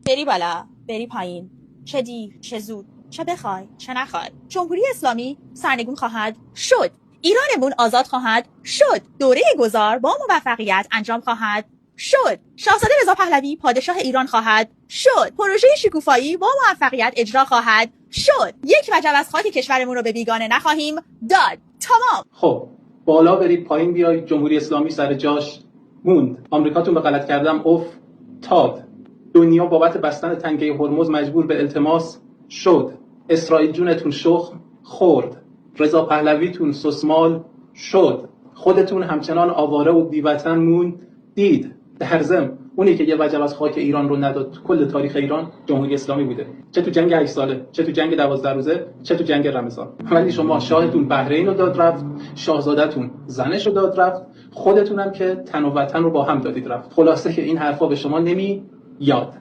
بری بالا، بری پایین، چه دیر، چه زود، چه بخوای، چه نخوای، جمهوری اسلامی سرنگون خواهد شد. ایرانمون آزاد خواهد شد. دوره گذار با موفقیت انجام خواهد شد. شاهزاده رضا پهلوی پادشاه ایران خواهد شد. پروژه شکوفایی با موفقیت اجرا خواهد شد. یک وجب از خاک کشورمون رو به بیگانه نخواهیم داد. تمام. خب بالا برید پایین بیاید، جمهوری اسلامی سر جاش موند. آمریکاتون به غلط کردم افتاد. دنیا بابت بستن تنگه هرمز مجبور به التماس شد. اسرائیل جونتون شخم خورد. رضا پهلویتون سسمال شد. خودتون همچنان آواره و بی‌وطن موندید. در ضمن اونی که یه وجب از خاک ایران رو نداد تو کل تاریخ ایران جمهوری اسلامی بوده، چه تو جنگ 8 ساله، چه تو جنگ 12 روزه، چه تو جنگ رمضان. ولی شما شاهتون بحرین رو داد رفت، شاهزاده‌تون زنش رو داد رفت، خودتونم که تن و وطن رو با هم دادید رفت. خلاصه که این حرفا به شما نمیاد.